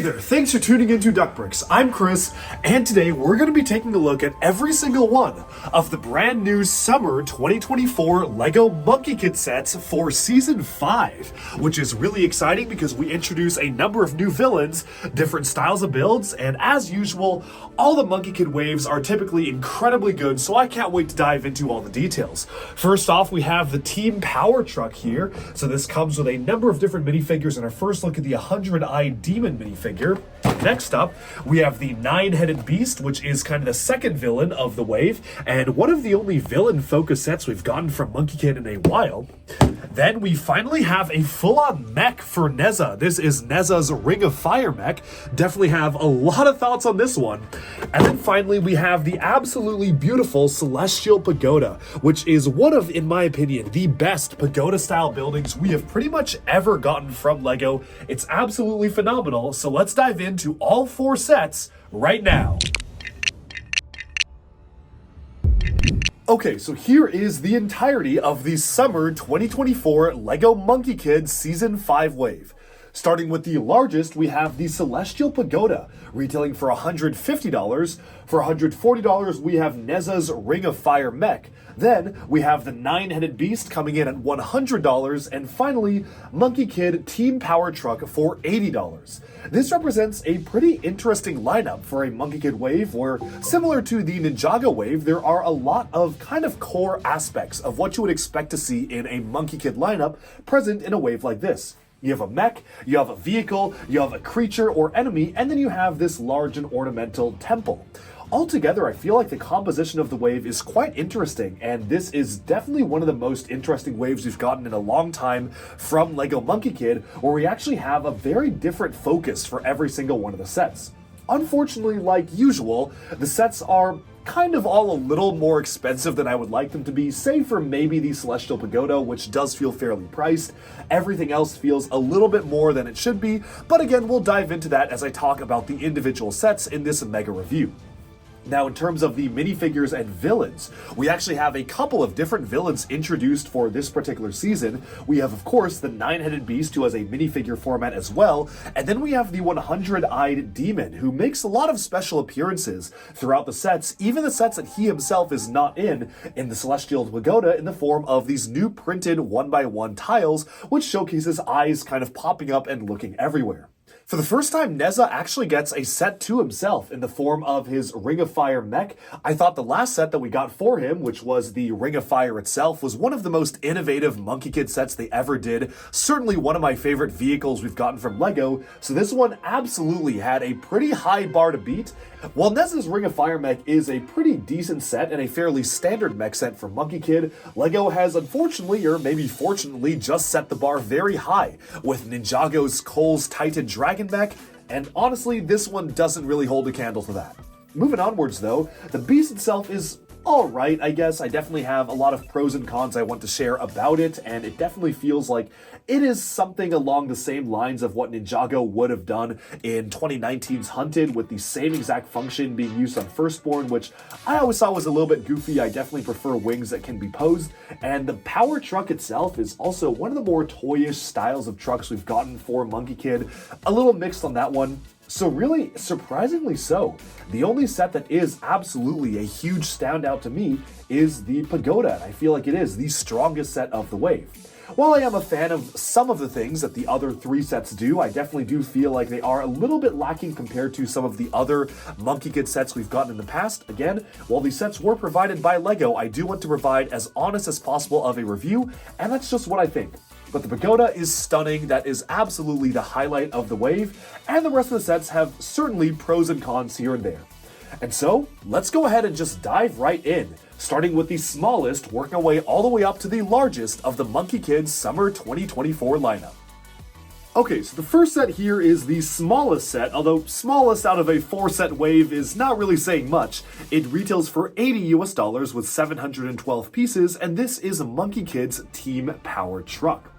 there, thanks for tuning into Duckbricks. I'm Chris, and today we're going to be taking a look at every single one of the brand new Summer 2024 LEGO Monkie Kid sets for Season 5, which is really exciting because we introduce a number of new villains, different styles of builds, and as usual, all the Monkie Kid waves are typically incredibly good, so I can't wait to dive into all the details. First off, we have the Team Power Truck here, so this comes with a number of different minifigures, and our first look at the 100-eyed Demon minifigure. Next up, we have the 9-headed Beast, which is kind of the second villain of the wave, and one of the only villain-focused sets we've gotten from Monkie Kid in a while. Then we finally have a full-on mech for Neza. This is Neza's Ring of Fire mech. Definitely have a lot of thoughts on this one. And then finally, we have the absolutely beautiful Celestial Pagoda, which is one of, in my opinion, the best pagoda-style buildings we have pretty much ever gotten from LEGO. It's absolutely phenomenal, so let's dive into all 4 sets right now. Okay, so here is the entirety of the Summer 2024 LEGO Monkie Kid Season 5 wave. Starting with the largest, we have the Celestial Pagoda, retailing for $150. For $140, we have Neza's Ring of Fire mech. Then, we have the 9-headed Beast coming in at $100. And finally, Monkie Kid Team Power Truck for $80. This represents a pretty interesting lineup for a Monkie Kid wave where, similar to the Ninjago wave, there are a lot of kind of core aspects of what you would expect to see in a Monkie Kid lineup present in a wave like this. You have a mech, you have a vehicle, you have a creature or enemy, and then you have this large and ornamental temple. Altogether, I feel like the composition of the wave is quite interesting, and this is definitely one of the most interesting waves we've gotten in a long time from LEGO Monkie Kid, where we actually have a very different focus for every single one of the sets. Unfortunately, like usual, the sets are kind of all a little more expensive than I would like them to be, save for maybe the Celestial Pagoda, which does feel fairly priced. Everything else feels a little bit more than it should be, but again, we'll dive into that as I talk about the individual sets in this mega review. Now, in terms of the minifigures and villains, we actually have a couple of different villains introduced for this particular season. We have, of course, the 9-headed Beast, who has a minifigure format as well, and then we have the 100-eyed Demon, who makes a lot of special appearances throughout the sets, even the sets that he himself is not in the Celestial Pagoda, in the form of these new printed 1x1 tiles, which showcases eyes kind of popping up and looking everywhere. For the first time, Neza actually gets a set to himself in the form of his Ring of Fire mech. I thought the last set that we got for him, which was the Ring of Fire itself, was one of the most innovative Monkie Kid sets they ever did. Certainly one of my favorite vehicles we've gotten from LEGO, so this one absolutely had a pretty high bar to beat. While Neza's Ring of Fire mech is a pretty decent set and a fairly standard mech set for Monkie Kid, LEGO has unfortunately, or maybe fortunately, just set the bar very high with Ninjago's Cole's Titan Dragon mech, and honestly, this one doesn't really hold a candle to that. Moving onwards though, the beast itself is alright, I guess. I definitely have a lot of pros and cons I want to share about it, and it definitely feels like it is something along the same lines of what Ninjago would have done in 2019's Hunted, with the same exact function being used on Firstborn, which I always thought was a little bit goofy. I definitely prefer wings that can be posed, and the Power Truck itself is also one of the more toyish styles of trucks we've gotten for Monkie Kid. A little mixed on that one. So really, surprisingly so, the only set that is absolutely a huge standout to me is the Pagoda, and I feel like it is the strongest set of the wave. While I am a fan of some of the things that the other 3 sets do, I definitely do feel like they are a little bit lacking compared to some of the other Monkie Kid sets we've gotten in the past. Again, while these sets were provided by LEGO, I do want to provide as honest as possible of a review, and that's just what I think. But the Pagoda is stunning, that is absolutely the highlight of the wave, and the rest of the sets have certainly pros and cons here and there. And so, let's go ahead and just dive right in, starting with the smallest, working our way all the way up to the largest of the Monkie Kid Summer 2024 lineup. Okay, so the first set here is the smallest set, although smallest out of a 4-set wave is not really saying much. It retails for $80 with 712 pieces, and this is Monkie Kid's Team Power Truck.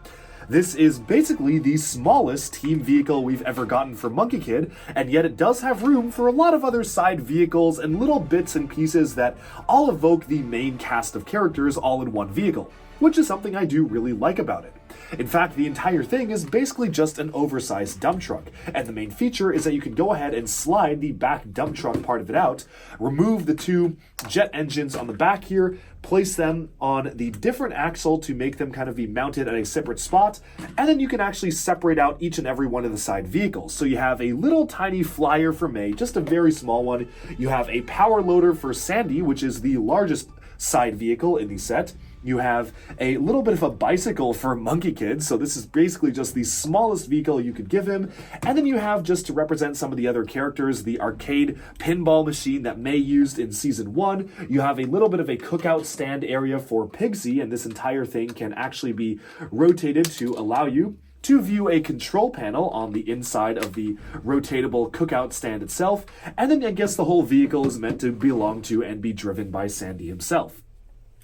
This is basically the smallest team vehicle we've ever gotten from Monkie Kid, and yet it does have room for a lot of other side vehicles and little bits and pieces that all evoke the main cast of characters all in one vehicle. which is something I do really like about it. In fact, the entire thing is basically just an oversized dump truck, and the main feature is that you can go ahead and slide the back dump truck part of it out, remove the two jet engines on the back here, place them on the different axle to make them kind of be mounted at a separate spot, and then you can actually separate out each and every one of the side vehicles. So you have a little tiny flyer for May, just a very small one. You have a power loader for Sandy, which is the largest side vehicle in the set. You have a little bit of a bicycle for Monkey Kid, so this is basically just the smallest vehicle you could give him. And then you have, just to represent some of the other characters, the arcade pinball machine that May used in Season 1. You have a little bit of a cookout stand area for Pigsy, and this entire thing can actually be rotated to allow you to view a control panel on the inside of the rotatable cookout stand itself. And then I guess the whole vehicle is meant to belong to and be driven by Sandy himself.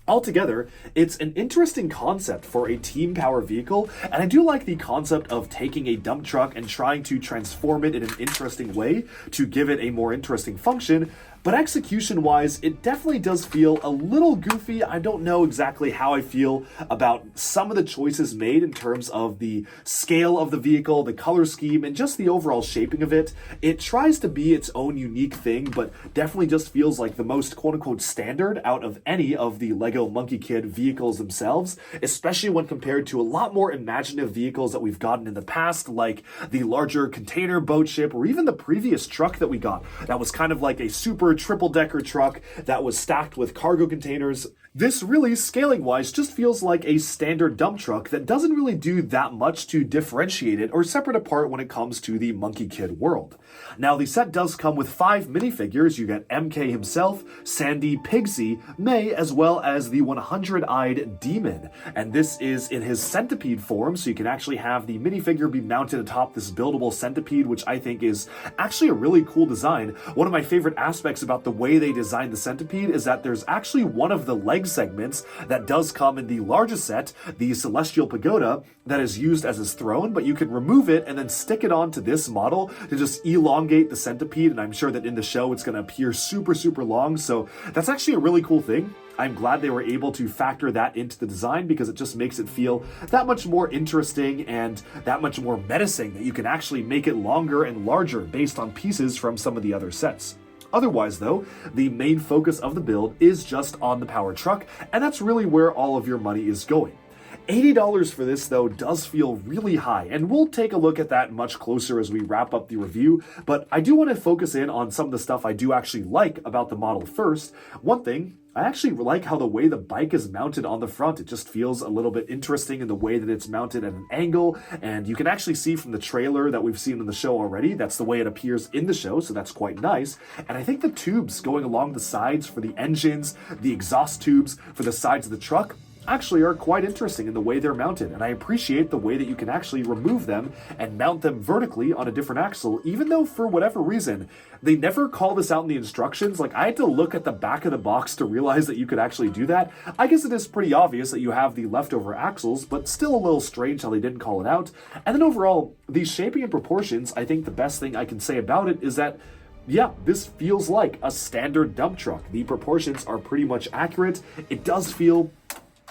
Altogether, it's an interesting concept for a team power vehicle, and I do like the concept of taking a dump truck and trying to transform it in an interesting way to give it a more interesting function. But execution-wise, it definitely does feel a little goofy. I don't know exactly how I feel about some of the choices made in terms of the scale of the vehicle, the color scheme, and just the overall shaping of it. It tries to be its own unique thing, but definitely just feels like the most quote-unquote standard out of any of the LEGO Monkie Kid vehicles themselves, especially when compared to a lot more imaginative vehicles that we've gotten in the past, like the larger container boat ship, or even the previous truck that we got that was kind of like a super triple-decker truck that was stacked with cargo containers. This really, scaling-wise, just feels like a standard dump truck that doesn't really do that much to differentiate it or separate apart when it comes to the Monkey Kid world. Now, the set does come with 5 minifigures. You get MK himself, Sandy, Pigsy, May, as well as the 100-eyed demon. And this is in his centipede form, so you can actually have the minifigure be mounted atop this buildable centipede, which I think is actually a really cool design. One of my favorite aspects about the way they designed the centipede is that there's actually one of the leg segments that does come in the largest set, the Celestial Pagoda, that is used as his throne, but you can remove it and then stick it onto this model to just elongate the centipede, and I'm sure that in the show it's going to appear super, super long, so that's actually a really cool thing. I'm glad they were able to factor that into the design because it just makes it feel that much more interesting and that much more menacing that you can actually make it longer and larger based on pieces from some of the other sets. Otherwise, though, the main focus of the build is just on the power truck, and that's really where all of your money is going. $80 for this, though, does feel really high, and we'll take a look at that much closer as we wrap up the review, but I do want to focus in on some of the stuff I do actually like about the model first. One thing, I actually like how the way the bike is mounted on the front. It just feels a little bit interesting in the way that it's mounted at an angle, and you can actually see from the trailer that we've seen in the show already, that's the way it appears in the show, so that's quite nice. And I think the tubes going along the sides for the engines, the exhaust tubes for the sides of the truck, actually are quite interesting in the way they're mounted, and I appreciate the way that you can actually remove them and mount them vertically on a different axle, even though for whatever reason they never call this out in the instructions. Like, I had to look at the back of the box to realize that you could actually do that. I guess it is pretty obvious that you have the leftover axles, but still a little strange how they didn't call it out. And then overall, the shaping and proportions, I think the best thing I can say about it is that yeah, this feels like a standard dump truck. The proportions are pretty much accurate. It does feel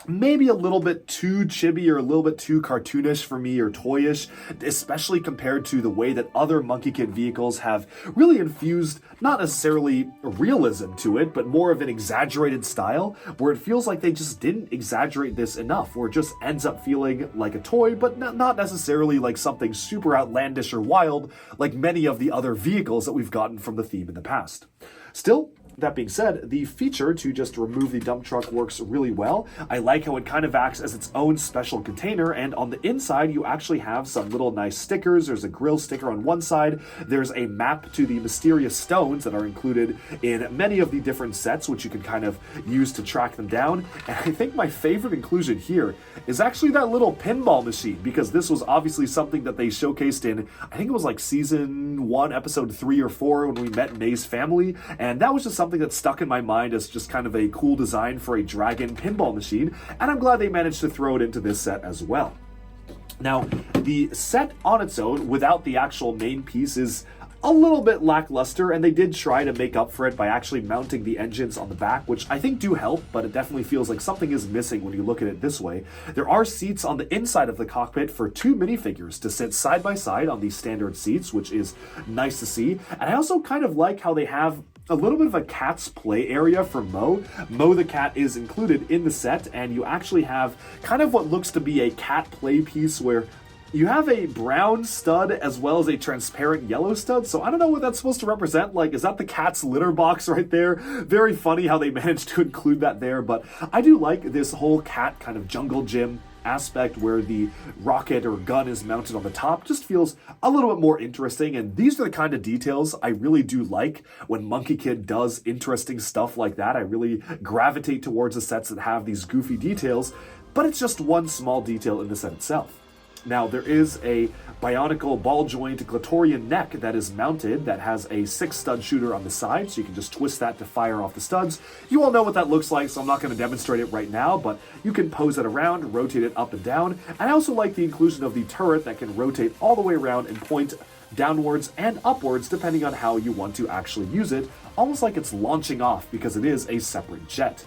maybe a little bit too chibi or a little bit too cartoonish for me, or toyish, especially compared to the way that other Monkey Kid vehicles have really infused not necessarily realism to it, but more of an exaggerated style, where it feels like they just didn't exaggerate this enough, where it just ends up feeling like a toy, but not necessarily like something super outlandish or wild like many of the other vehicles that we've gotten from the theme in the past. Still, that being said, the feature to just remove the dump truck works really well. I like how it kind of acts as its own special container, and on the inside you actually have some little nice stickers. There's a grill sticker on one side, there's a map to the mysterious stones that are included in many of the different sets, which you can kind of use to track them down. And I think my favorite inclusion here is actually that little pinball machine, because this was obviously something that they showcased in, I think it was like season 1, episode 3 or 4, when we met May's family, and that was just something that stuck in my mind as just kind of a cool design for a dragon pinball machine, and I'm glad they managed to throw it into this set as well. Now, the set on its own, without the actual main piece, is a little bit lackluster, and they did try to make up for it by actually mounting the engines on the back, which I think do help, but it definitely feels like something is missing when you look at it this way. There are seats on the inside of the cockpit for 2 minifigures to sit side by side on these standard seats, which is nice to see. And I also kind of like how they have a little bit of a cat's play area for Mo. Mo the cat is included in the set, and you actually have kind of what looks to be a cat play piece where you have a brown stud as well as a transparent yellow stud, so I don't know what that's supposed to represent. Like, is that the cat's litter box right there? Very funny how they managed to include that there, but I do like this whole cat kind of jungle gym aspect where the rocket or gun is mounted on the top. Just feels a little bit more interesting, and these are the kind of details I really do like when Monkie Kid does interesting stuff like that. I really gravitate towards the sets that have these goofy details, but it's just one small detail in the set itself. Now, there is a bionicle ball joint Glatorian neck that is mounted that has a 6-stud shooter on the side, so you can just twist that to fire off the studs. You all know what that looks like, so I'm not going to demonstrate it right now, but you can pose it around, rotate it up and down. And I also like the inclusion of the turret that can rotate all the way around and point downwards and upwards depending on how you want to actually use it, almost like it's launching off because it is a separate jet.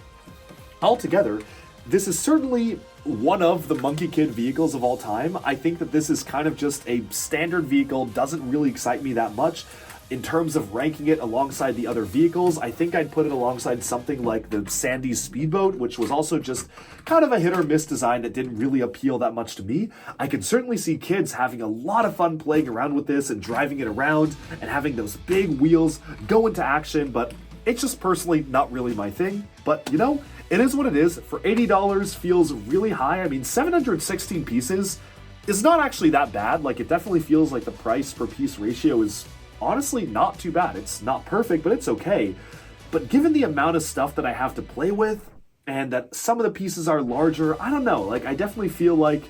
Altogether, this is certainly one of the Monkie Kid vehicles of all time. I think that this is kind of just a standard vehicle, doesn't really excite me that much. In terms of ranking it alongside the other vehicles, I think I'd put it alongside something like the Sandy Speedboat, which was also just kind of a hit or miss design that didn't really appeal that much to me. I can certainly see kids having a lot of fun playing around with this and driving it around and having those big wheels go into action, but it's just personally not really my thing. But, you know, it is what it is. For $80 feels really high. I mean, 716 pieces is not actually that bad. Like, it definitely feels like the price per piece ratio is honestly not too bad. It's not perfect, but it's okay. But given the amount of stuff that I have to play with and that some of the pieces are larger, I don't know. Like, I definitely feel like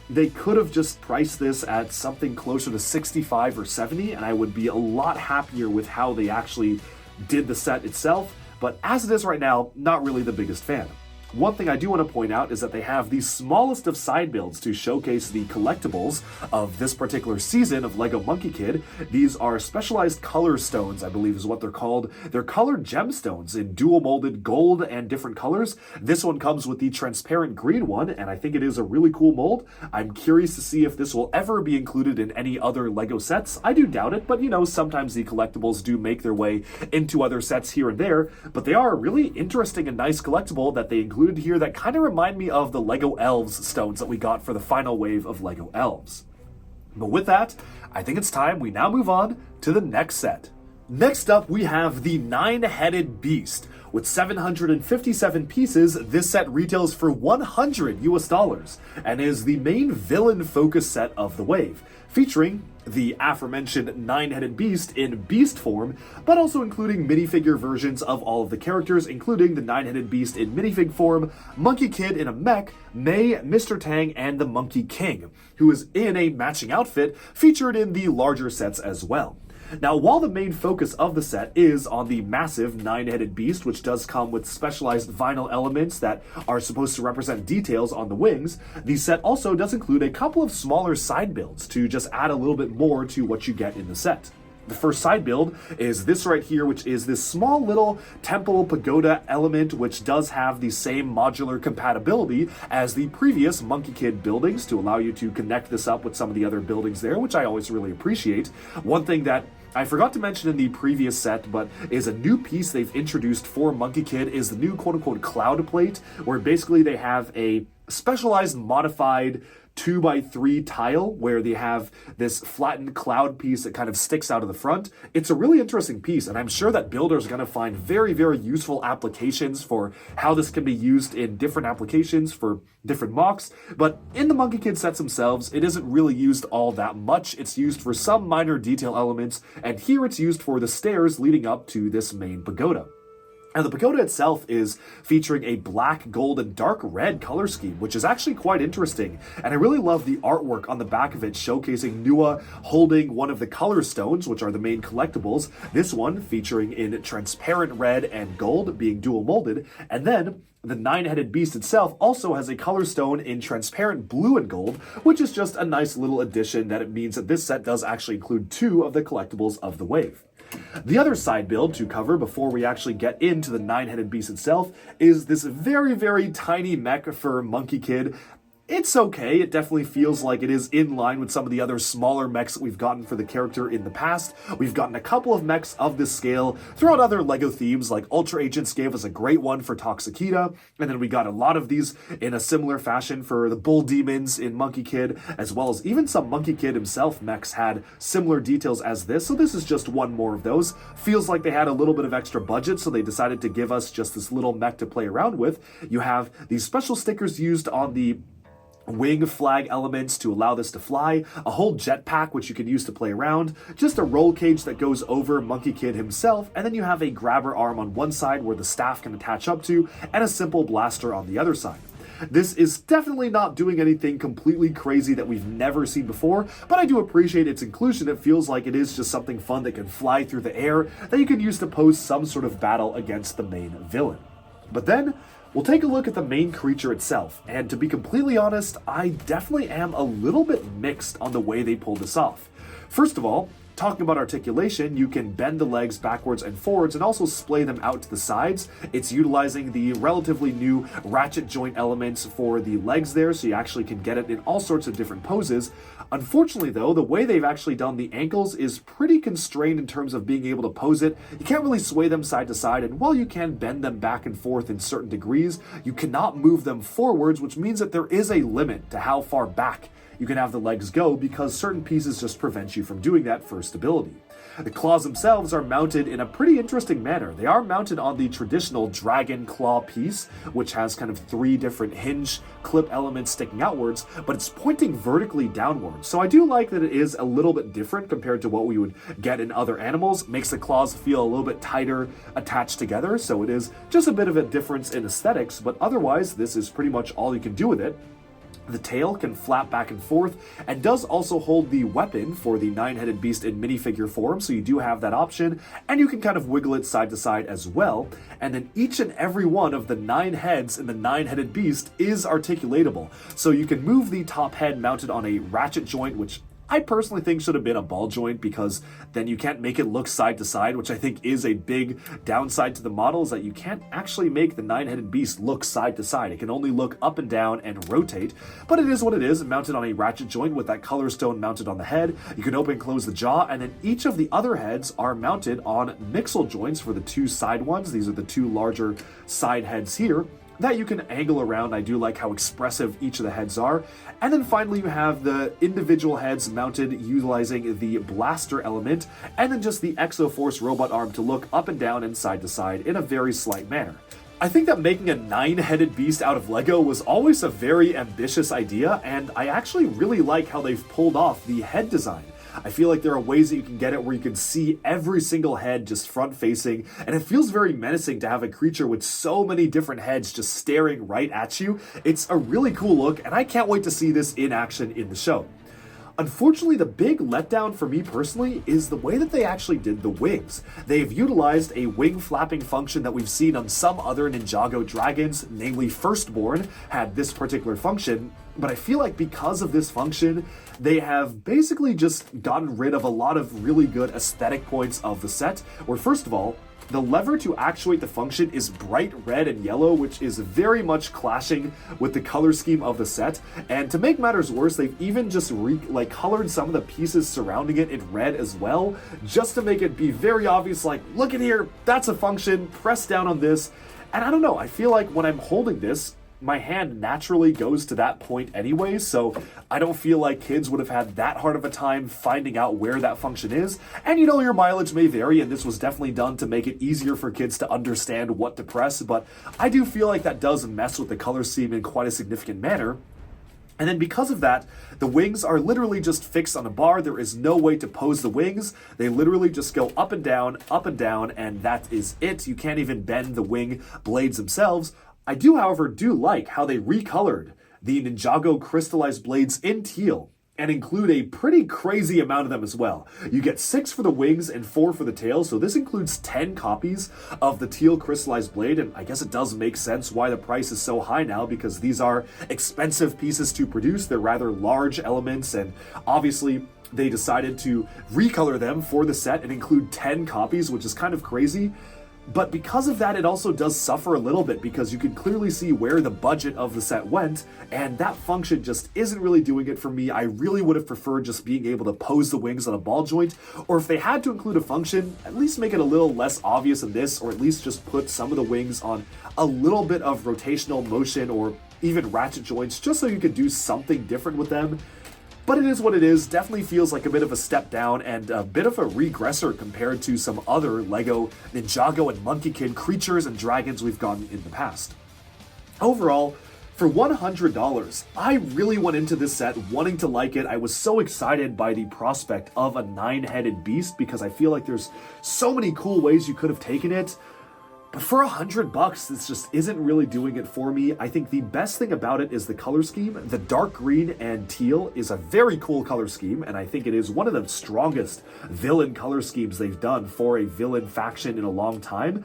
they could have just priced this at something closer to 65 or 70, and I would be a lot happier with how they actually did the set itself. But as it is right now, not really the biggest fan. One thing I do want to point out is that they have the smallest of side builds to showcase the collectibles of this particular season of LEGO Monkie Kid. These are specialized color stones, I believe is what they're called. They're colored gemstones in dual molded gold and different colors. This one comes with the transparent green one, and I think it is a really cool mold. I'm curious to see if this will ever be included in any other LEGO sets. I do doubt it, but you know, sometimes the collectibles do make their way into other sets here and there, but they are a really interesting and nice collectible that they include here that kind of remind me of the LEGO Elves stones that we got for the final wave of LEGO Elves. But with that, I think it's time we now move on to the next set. Next up, we have the 9-headed beast. With 757 pieces, this set retails for $100 US and is the main villain focus set of the wave, featuring the aforementioned 9-headed beast in beast form, but also including minifigure versions of all of the characters, including the 9-headed beast in minifig form, Monkie Kid in a mech, May, Mr. Tang, and the Monkey King, who is in a matching outfit featured in the larger sets as well. Now, while the main focus of the set is on the massive 9-headed beast, which does come with specialized vinyl elements that are supposed to represent details on the wings, the set also does include a couple of smaller side builds to just add a little bit more to what you get in the set. The first side build is this right here, which is this small little temple pagoda element, which does have the same modular compatibility as the previous Monkie Kid buildings to allow you to connect this up with some of the other buildings there, which I always really appreciate. One thing that I forgot to mention in the previous set, but is a new piece they've introduced for Monkie Kid is the new quote-unquote cloud plate, where basically they have a specialized modified 2x3 tile where they have this flattened cloud piece that kind of sticks out of the front. It's a really interesting piece, and I'm sure that builders are going to find very, very useful applications for how this can be used in different applications for different mocks. But in the Monkie Kid sets themselves, it isn't really used all that much. It's used for some minor detail elements, and here it's used for the stairs leading up to this main pagoda. And the pagoda itself is featuring a black, gold, and dark red color scheme, which is actually quite interesting. And I really love the artwork on the back of it, showcasing Nua holding one of the color stones, which are the main collectibles. This one featuring in transparent red and gold, being dual molded. And then the nine-headed beast itself also has a color stone in transparent blue and gold, which is just a nice little addition that it means that this set does actually include 2 of the collectibles of the wave. The other side build to cover before we actually get into the nine-headed beast itself is this very, very tiny mech for Monkey Kid. It's okay, it definitely feels like it is in line with some of the other smaller mechs that we've gotten for the character in the past. We've gotten a couple of mechs of this scale throughout other LEGO themes, like Ultra Agents gave us a great one for Toxikita, and then we got a lot of these in a similar fashion for the Bull Demons in Monkey Kid, as well as even some Monkey Kid himself mechs had similar details as this, so this is just one more of those. Feels like they had a little bit of extra budget, so they decided to give us just this little mech to play around with. You have these special stickers used on the wing flag elements to allow this to fly, a whole jetpack which you can use to play around, just a roll cage that goes over Monkey Kid himself, and then you have a grabber arm on one side where the staff can attach up to, and a simple blaster on the other side. This is definitely not doing anything completely crazy that we've never seen before, but I do appreciate its inclusion. It feels like it is just something fun that can fly through the air that you can use to pose some sort of battle against the main villain. But then, we'll take a look at the main creature itself, and to be completely honest, I definitely am a little bit mixed on the way they pulled this off. First of all, talking about articulation, you can bend the legs backwards and forwards and also splay them out to the sides. It's utilizing the relatively new ratchet joint elements for the legs there, so you actually can get it in all sorts of different poses. Unfortunately though, the way they've actually done the ankles is pretty constrained in terms of being able to pose it. You can't really sway them side to side, and while you can bend them back and forth in certain degrees, you cannot move them forwards, which means that there is a limit to how far back you can have the legs go because certain pieces just prevent you from doing that for stability. The claws themselves are mounted in a pretty interesting manner. They are mounted on the traditional dragon claw piece, which has kind of 3 different hinge clip elements sticking outwards, but it's pointing vertically downwards. So I do like that it is a little bit different compared to what we would get in other animals. Makes the claws feel a little bit tighter attached together, so it is just a bit of a difference in aesthetics, but otherwise this is pretty much all you can do with it. The tail can flap back and forth and does also hold the weapon for the nine-headed beast in minifigure form, so you do have that option, and you can kind of wiggle it side to side as well. And then each and every one of the 9 heads in the nine-headed beast is articulatable. So you can move the top head mounted on a ratchet joint, which I personally think should have been a ball joint because then you can't make it look side to side, which I think is a big downside to the model, is that you can't actually make the nine-headed beast look side to side. It can only look up and down and rotate, but it is what it is, mounted on a ratchet joint with that color stone mounted on the head. You can open and close the jaw, and then each of the other heads are mounted on mixel joints for the 2 side ones. These are the 2 larger side heads here that you can angle around. I do like how expressive each of the heads are. And then finally you have the individual heads mounted utilizing the blaster element, and then just the Exoforce robot arm to look up and down and side to side in a very slight manner. I think that making a 9-headed beast out of LEGO was always a very ambitious idea, and I actually really like how they've pulled off the head design. I feel like there are ways that you can get it where you can see every single head just front facing, and it feels very menacing to have a creature with so many different heads just staring right at you. It's a really cool look, and I can't wait to see this in action in the show. Unfortunately, the big letdown for me personally is the way that they actually did the wings. They've utilized a wing flapping function that we've seen on some other Ninjago dragons, namely Firstborn had this particular function, but I feel like because of this function, they have basically just gotten rid of a lot of really good aesthetic points of the set, where first of all, the lever to actuate the function is bright red and yellow, which is very much clashing with the color scheme of the set. And to make matters worse, they've even just colored some of the pieces surrounding it in red as well, just to make it be very obvious, like, look at here, that's a function, press down on this. And I don't know, I feel like when I'm holding this, my hand naturally goes to that point anyway, so I don't feel like kids would have had that hard of a time finding out where that function is. And you know, your mileage may vary, and this was definitely done to make it easier for kids to understand what to press, but I do feel like that does mess with the color scheme in quite a significant manner. And then because of that, the wings are literally just fixed on a bar. There is no way to pose the wings. They literally just go up and down, and that is it. You can't even bend the wing blades themselves. I do, however, like how they recolored the Ninjago crystallized blades in teal and include a pretty crazy amount of them as well. You get 6 for the wings and 4 for the tail, so this includes 10 copies of the teal crystallized blade, and I guess it does make sense why the price is so high now, because these are expensive pieces to produce. They're rather large elements, and obviously they decided to recolor them for the set and include 10 copies, which is kind of crazy. But because of that, it also does suffer a little bit, because you can clearly see where the budget of the set went, and that function just isn't really doing it for me. I really would have preferred just being able to pose the wings on a ball joint, or if they had to include a function, at least make it a little less obvious than this, or at least just put some of the wings on a little bit of rotational motion or even ratchet joints, just so you could do something different with them. But it is what it is. Definitely feels like a bit of a step down and a bit of a regressor compared to some other LEGO Ninjago and Monkey Kid creatures and dragons we've gotten in the past. Overall, for $100, I really went into this set wanting to like it. I was so excited by the prospect of a 9-headed beast, because I feel like there's so many cool ways you could have taken it. But for $100, this just isn't really doing it for me. I think the best thing about it is the color scheme. The dark green and teal is a very cool color scheme, and I think it is one of the strongest villain color schemes they've done for a villain faction in a long time.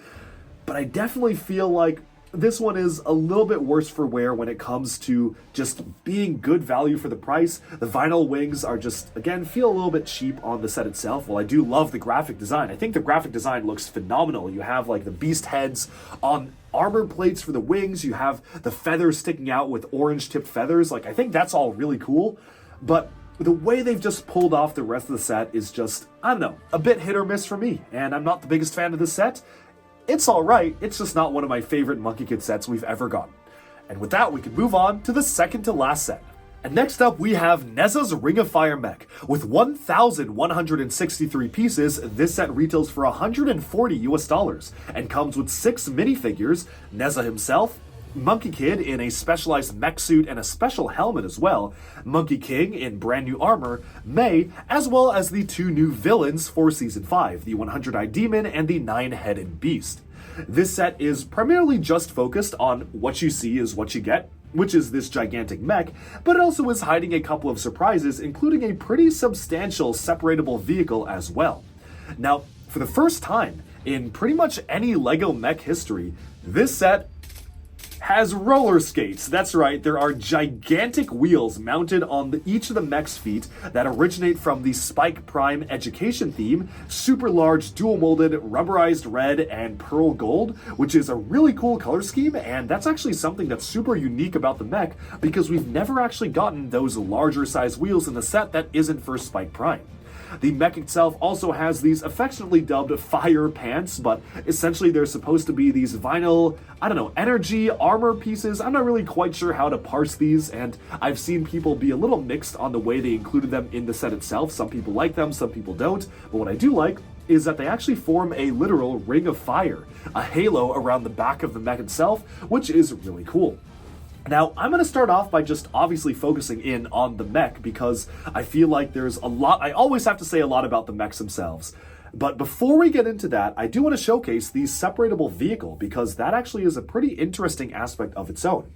But I definitely feel like this one is a little bit worse for wear when it comes to just being good value for the price. The vinyl wings are just, again, feel a little bit cheap on the set itself. While I do love the graphic design, I think the graphic design looks phenomenal. You have like the beast heads on armor plates for the wings. You have the feathers sticking out with orange tipped feathers. Like, I think that's all really cool. But the way they've just pulled off the rest of the set is just, I don't know, a bit hit or miss for me. And I'm not the biggest fan of this set. It's alright, it's just not one of my favorite Monkey Kid sets we've ever gotten. And with that, we can move on to the second to last set. And next up, we have Nezza's Ring of Fire mech. With 1,163 pieces, this set retails for $140 and comes with 6 minifigures, Nezza himself, Monkey Kid in a specialized mech suit and a special helmet as well, Monkey King in brand new armor, May, as well as the 2 new villains for Season 5, the 100-Eyed Demon and the 9-Headed Beast. This set is primarily just focused on what you see is what you get, which is this gigantic mech, but it also is hiding a couple of surprises, including a pretty substantial separatable vehicle as well. Now, for the first time in pretty much any LEGO mech history, this set has roller skates. That's right, there are gigantic wheels mounted on each of the mech's feet that originate from the Spike Prime education theme, super large dual molded rubberized red and pearl gold, which is a really cool color scheme, and that's actually something that's super unique about the mech, because we've never actually gotten those larger size wheels in the set that isn't for Spike Prime. The mech itself also has these affectionately dubbed fire pants, but essentially they're supposed to be these vinyl, energy armor pieces. I'm not really quite sure how to parse these, and I've seen people be a little mixed on the way they included them in the set itself. Some people like them, some people don't, but what I do like is that they actually form a literal ring of fire, a halo around the back of the mech itself, which is really cool. Now, I'm going to start off by just obviously focusing in on the mech, because I feel like there's a lot, I always have to say a lot about the mechs themselves. But before we get into that, I do want to showcase the separatable vehicle, because that actually is a pretty interesting aspect of its own.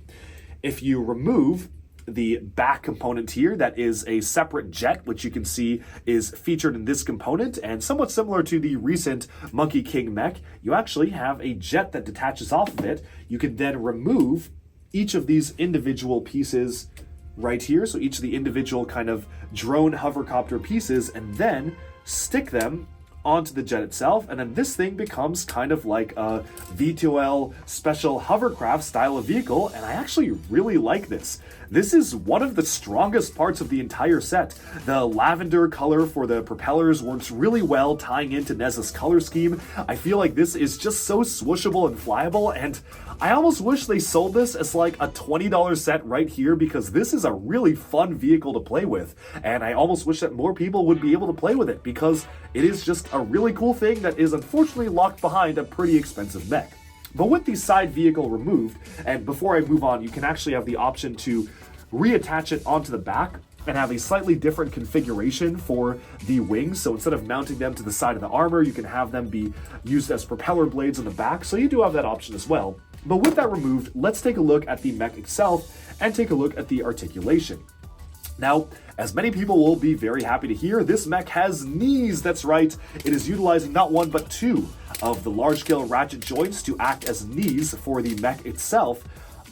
If you remove the back component here, that is a separate jet, which you can see is featured in this component, and somewhat similar to the recent Monkey King mech, you actually have a jet that detaches off of it. You can then remove each of these individual pieces right here, so each of the individual kind of drone hovercopter pieces, and then stick them onto the jet itself, and then this thing becomes kind of like a V2L special hovercraft style of vehicle, and I actually really like this. This is one of the strongest parts of the entire set. The lavender color for the propellers works really well, tying into Nezza's color scheme. I feel like this is just so swooshable and flyable, and I almost wish they sold this as like a $20 set right here, because this is a really fun vehicle to play with, and I almost wish that more people would be able to play with it, because it is just a really cool thing that is unfortunately locked behind a pretty expensive mech. But with the side vehicle removed, and before I move on, you can actually have the option to reattach it onto the back and have a slightly different configuration for the wings. So instead of mounting them to the side of the armor, you can have them be used as propeller blades on the back. So you do have that option as well. But with that removed, let's take a look at the mech itself and take a look at the articulation. Now, as many people will be very happy to hear, this mech has knees. That's right, it is utilizing not one but two of the large-scale ratchet joints to act as knees for the mech itself.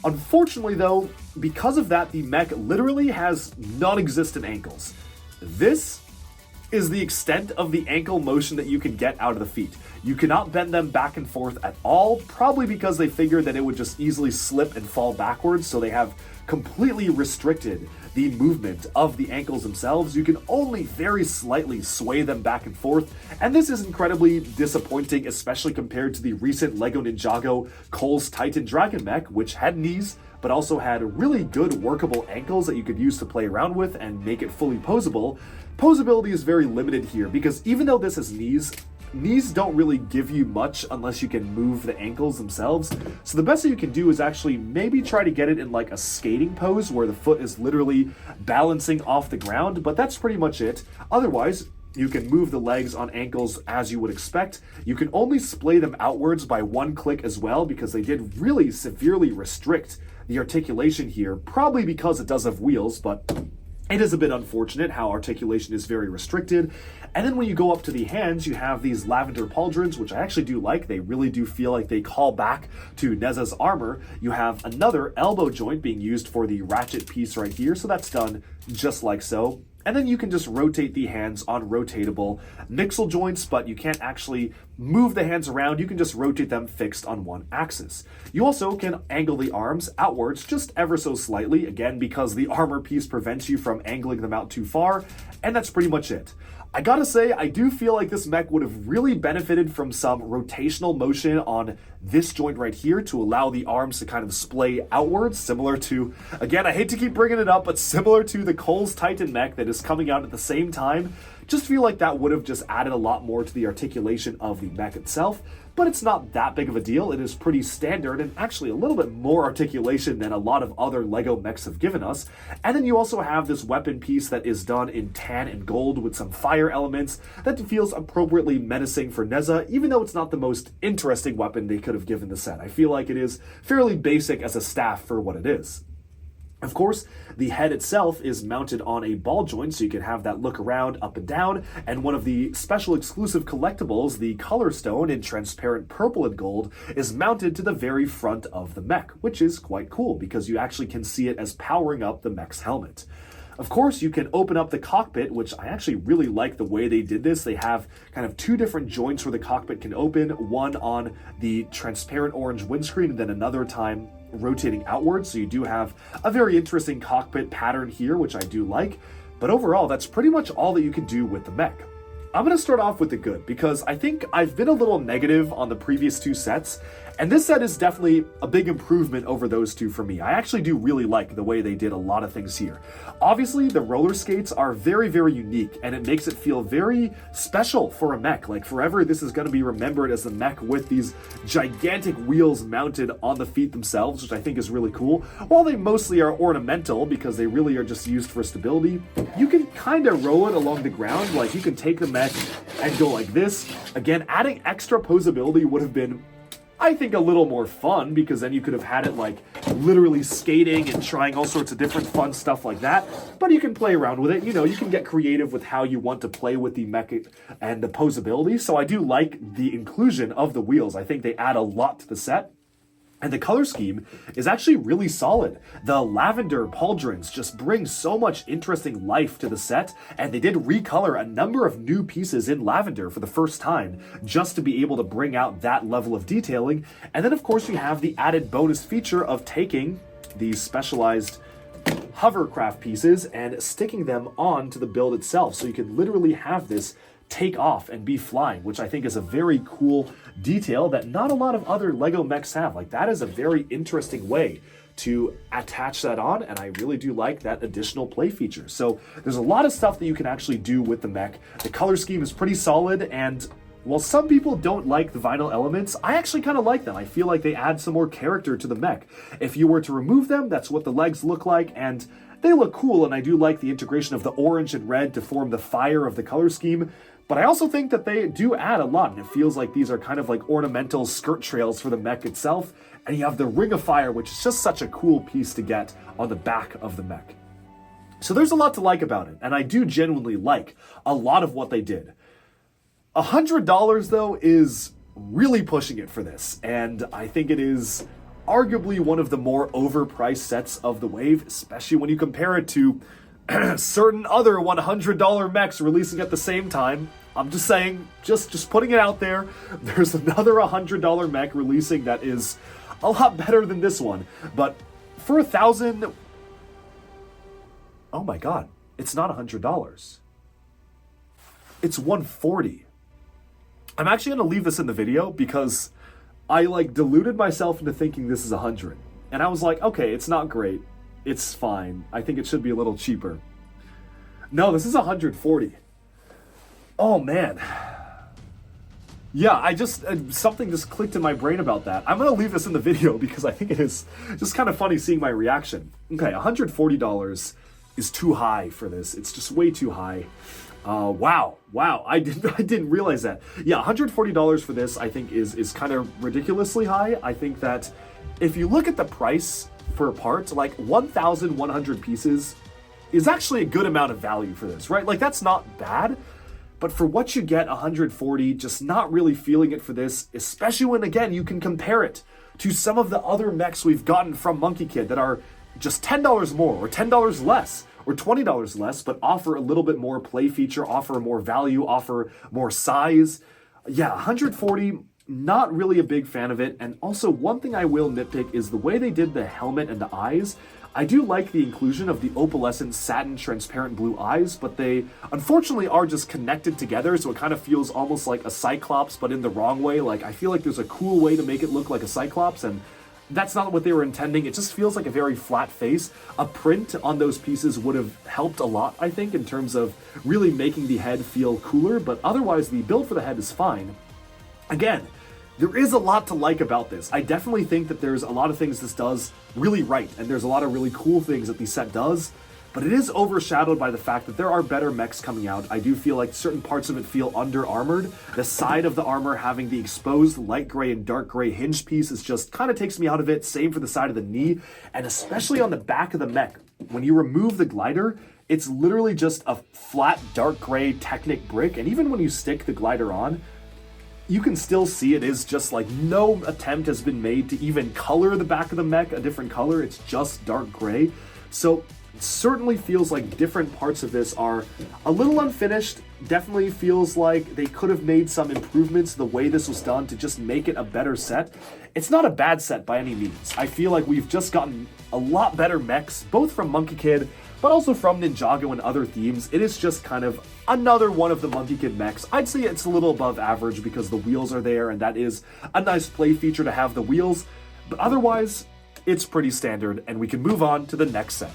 Unfortunately though, because of that, the mech literally has non-existent ankles. This is the extent of the ankle motion that you can get out of the feet. You cannot bend them back and forth at all, probably because they figured that it would just easily slip and fall backwards, so they have completely restricted the movement of the ankles themselves. You can only very slightly sway them back and forth, and this is incredibly disappointing, especially compared to the recent LEGO Ninjago Cole's Titan Dragon mech, which had knees, but also had really good workable ankles that you could use to play around with and make it fully posable. Posability is very limited here, because even though this is knees don't really give you much unless you can move the ankles themselves. So the best that you can do is actually maybe try to get it in like a skating pose where the foot is literally balancing off the ground, but that's pretty much it. Otherwise, you can move the legs on ankles as you would expect. You can only splay them outwards by one click as well, because they did really severely restrict the articulation here, probably because it does have wheels, but it is a bit unfortunate how articulation is very restricted. And then when you go up to the hands, you have these lavender pauldrons, which I actually do like. They really do feel like they call back to Nezza's armor. You have another elbow joint being used for the ratchet piece right here, so that's done just like so. And then you can just rotate the hands on rotatable nixel joints, but you can't actually move the hands around. You can just rotate them fixed on one axis. You also can angle the arms outwards just ever so slightly, again, because the armor piece prevents you from angling them out too far, and that's pretty much it. I gotta say, I do feel like this mech would have really benefited from some rotational motion on this joint right here to allow the arms to kind of splay outwards, similar to, again, I hate to keep bringing it up, but similar to the Cole's Titan mech that is coming out at the same time. Just feel like that would have just added a lot more to the articulation of the mech itself, but it's not that big of a deal. It is pretty standard and actually a little bit more articulation than a lot of other LEGO mechs have given us. And then you also have this weapon piece that is done in tan and gold with some fire elements that feels appropriately menacing for Nezza, even though it's not the most interesting weapon they could have given the set. I feel like it is fairly basic as a staff for what it is. Of course, the head itself is mounted on a ball joint, so you can have that look around up and down, and one of the special exclusive collectibles, the Color Stone in transparent purple and gold, is mounted to the very front of the mech, which is quite cool because you actually can see it as powering up the mech's helmet. Of course, you can open up the cockpit, which I actually really like the way they did this. They have kind of two different joints where the cockpit can open, one on the transparent orange windscreen and then another time rotating outwards, so you do have a very interesting cockpit pattern here, which I do like. But overall, that's pretty much all that you can do with the mech. I'm going to start off with the good, because I think I've been a little negative on the previous two sets, and this set is definitely a big improvement over those two for me. I actually do really like the way they did a lot of things here. Obviously, the roller skates are very, very unique, and it makes it feel very special for a mech. Like, forever, this is going to be remembered as the mech with these gigantic wheels mounted on the feet themselves, which I think is really cool. While they mostly are ornamental, because they really are just used for stability, you can kind of roll it along the ground. Like, you can take the mech and go like this. Again, adding extra posability would have been, I think, a little more fun, because then you could have had it like literally skating and trying all sorts of different fun stuff like that. But you can play around with it. You know, you can get creative with how you want to play with the mech and the posability. So I do like the inclusion of the wheels. I think they add a lot to the set. And the color scheme is actually really solid. The lavender pauldrons just bring so much interesting life to the set, and they did recolor a number of new pieces in lavender for the first time, just to be able to bring out that level of detailing. And then of course we have the added bonus feature of taking these specialized hovercraft pieces and sticking them onto the build itself. So you can literally have this take off and be flying, which I think is a very cool detail that not a lot of other LEGO mechs have. Like, that is a very interesting way to attach that on, and I really do like that additional play feature. So there's a lot of stuff that you can actually do with the mech. The color scheme is pretty solid, and while some people don't like the vinyl elements, I actually kind of like them. I feel like they add some more character to the mech. If you were to remove them, that's what the legs look like, and They look cool, and I do like the integration of the orange and red to form the fire of the color scheme, but I also think that they do add a lot, and it feels like these are kind of like ornamental skirt trails for the mech itself, and you have the Ring of Fire, which is just such a cool piece to get on the back of the mech. So there's a lot to like about it, and I do genuinely like a lot of what they did. $100 though is really pushing it for this, and I think it is arguably one of the more overpriced sets of the wave, especially when you compare it to certain other $100 mechs releasing at the same time. I'm just saying, just putting it out there, there's another $100 mech releasing that is a lot better than this one, but for $1,000, oh my god, it's not $100. It's $140. I'm actually going to leave this in the video because I deluded myself into thinking this is $100. And I was like, okay, it's not great. It's fine. I think it should be a little cheaper. No, this is $140. Oh man. Yeah, something just clicked in my brain about that. I'm going to leave this in the video because I think it is just kind of funny seeing my reaction. Okay, $140 is too high for this. It's just way too high. Wow. I didn't realize that. Yeah, $140 for this I think is kind of ridiculously high. I think that if you look at the price for a part, like 1,100 pieces is actually a good amount of value for this, right? Like that's not bad. But for what you get, 140, just not really feeling it for this, especially when, again, you can compare it to some of the other mechs we've gotten from Monkie Kid that are just $10 more or $10 less or $20 less, but offer a little bit more play feature, offer more value, offer more size. Yeah, 140, not really a big fan of it. And also one thing I will nitpick is the way they did the helmet and the eyes. I do like the inclusion of the opalescent satin transparent blue eyes, but they unfortunately are just connected together, so it kind of feels almost like a Cyclops, but in the wrong way. Like, I feel like there's a cool way to make it look like a Cyclops, and that's not what they were intending. It just feels like a very flat face. A print on those pieces would have helped a lot, I think, in terms of really making the head feel cooler, but otherwise the build for the head is fine. Again, there is a lot to like about this. I definitely think that there's a lot of things this does really right, and there's a lot of really cool things that the set does, but it is overshadowed by the fact that there are better mechs coming out. I do feel like certain parts of it feel under-armored. The side of the armor having the exposed light gray and dark gray hinge piece is just kind of takes me out of it. Same for the side of the knee, and especially on the back of the mech. When you remove the glider, it's literally just a flat dark gray Technic brick, and even when you stick the glider on, you can still see it is just like no attempt has been made to even color the back of the mech a different color. It's just dark gray. So it certainly feels like different parts of this are a little unfinished. Definitely feels like they could have made some improvements the way this was done to just make it a better set. It's not a bad set by any means. I feel like we've just gotten a lot better mechs, both from Monkie Kid, but also from Ninjago and other themes. It is just kind of another one of the Monkie Kid mechs. I'd say it's a little above average because the wheels are there, and that is a nice play feature to have the wheels, but otherwise, it's pretty standard, and we can move on to the next set.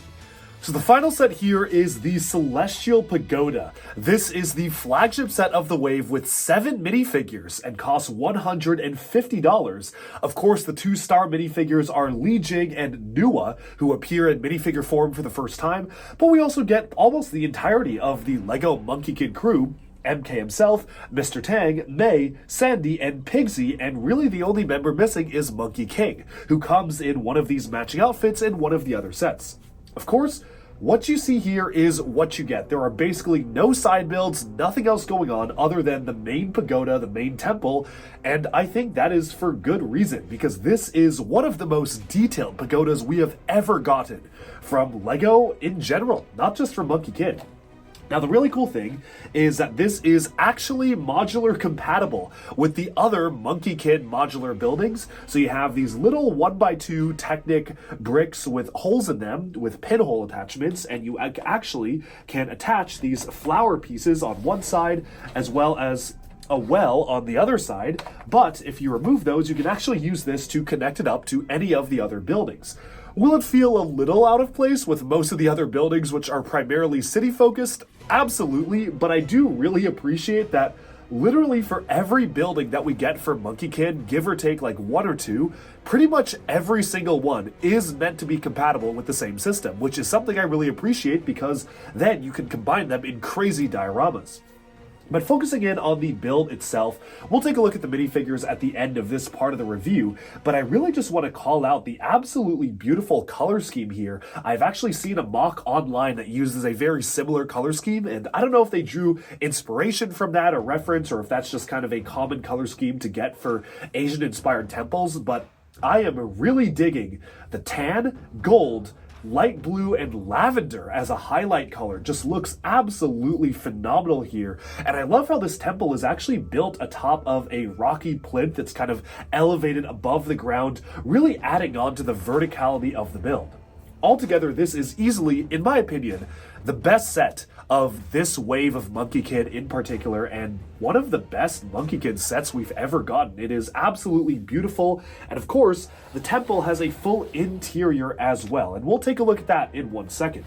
So the final set here is the Celestial Pagoda. This is the flagship set of the wave with 7 minifigures and costs $150. Of course, the 2-star minifigures are Li Jing and Nua, who appear in minifigure form for the first time, but we also get almost the entirety of the LEGO Monkie Kid crew, MK himself, Mr. Tang, May, Sandy, and Pigsy, and really the only member missing is Monkey King, who comes in one of these matching outfits in one of the other sets. Of course, what you see here is what you get. There are basically no side builds, nothing else going on other than the main pagoda, the main temple, and I think that is for good reason, because this is one of the most detailed pagodas we have ever gotten from LEGO in general, not just from Monkie Kid. Now, the really cool thing is that this is actually modular compatible with the other Monkie Kid modular buildings. So you have these little 1x2 Technic bricks with holes in them with pinhole attachments, and you actually can attach these flower pieces on one side as well as a well on the other side. But if you remove those, you can actually use this to connect it up to any of the other buildings. Will it feel a little out of place with most of the other buildings, which are primarily city-focused? Absolutely, but I do really appreciate that literally for every building that we get for Monkey Kid, give or take like one or two, pretty much every single one is meant to be compatible with the same system, which is something I really appreciate because then you can combine them in crazy dioramas. But focusing in on the build itself, we'll take a look at the minifigures at the end of this part of the review, but I really just want to call out the absolutely beautiful color scheme here. I've actually seen a mock online that uses a very similar color scheme, and I don't know if they drew inspiration from that or reference, or if that's just kind of a common color scheme to get for Asian-inspired temples, but I am really digging the tan, gold, light blue, and lavender as a highlight color. Just looks absolutely phenomenal here. And I love how this temple is actually built atop of a rocky plinth that's kind of elevated above the ground, really adding on to the verticality of the build. Altogether, this is easily, in my opinion, the best set of this wave of Monkey Kid in particular, and one of the best Monkey Kid sets we've ever gotten. It is absolutely beautiful, and of course, the temple has a full interior as well, and we'll take a look at that in 1 second.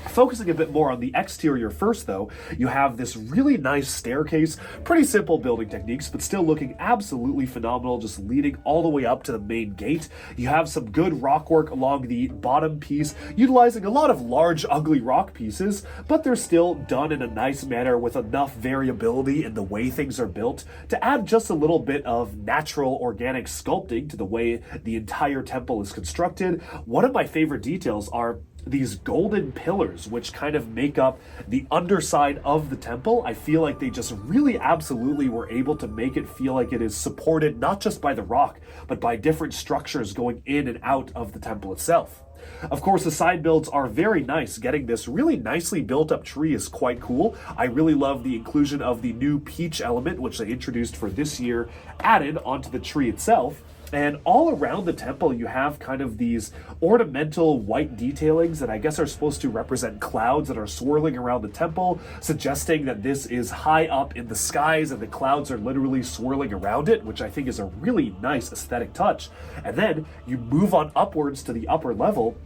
Focusing a bit more on the exterior first, though, you have this really nice staircase, pretty simple building techniques, but still looking absolutely phenomenal, just leading all the way up to the main gate. You have some good rock work along the bottom piece, utilizing a lot of large, ugly rock pieces, but they're still done in a nice manner with enough variability in the way things are built to add just a little bit of natural, organic sculpting to the way the entire temple is constructed. One of my favorite details are these golden pillars, which kind of make up the underside of the temple. I feel like they just really absolutely were able to make it feel like it is supported not just by the rock, but by different structures going in and out of the temple itself. Of course, the side builds are very nice. Getting this really nicely built up tree is quite cool. I really love the inclusion of the new peach element, which they introduced for this year, added onto the tree itself. And all around the temple, you have kind of these ornamental white detailings that I guess are supposed to represent clouds that are swirling around the temple, suggesting that this is high up in the skies and the clouds are literally swirling around it, which I think is a really nice aesthetic touch. And then you move on upwards to the upper level,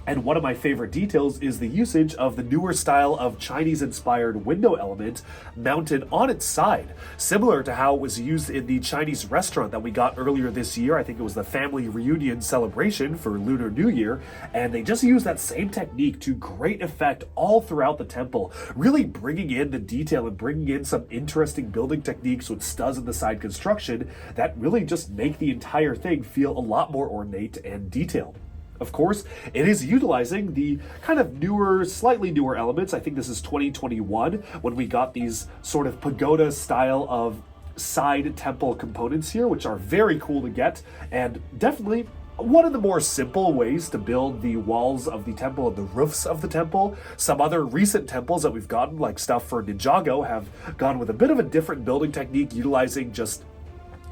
and one of my favorite details is the usage of the newer style of Chinese-inspired window element mounted on its side, similar to how it was used in the Chinese restaurant that we got earlier this year. I think it was the family reunion celebration for Lunar New Year, and they just used that same technique to great effect all throughout the temple, really bringing in the detail and bringing in some interesting building techniques with studs in the side construction that really just make the entire thing feel a lot more ornate and detailed. Of course, it is utilizing the kind of newer, slightly newer elements. I think this is 2021 when we got these sort of pagoda style of side temple components here, which are very cool to get, and definitely one of the more simple ways to build the walls of the temple and the roofs of the temple. Some other recent temples that we've gotten, like stuff for Ninjago, have gone with a bit of a different building technique, utilizing just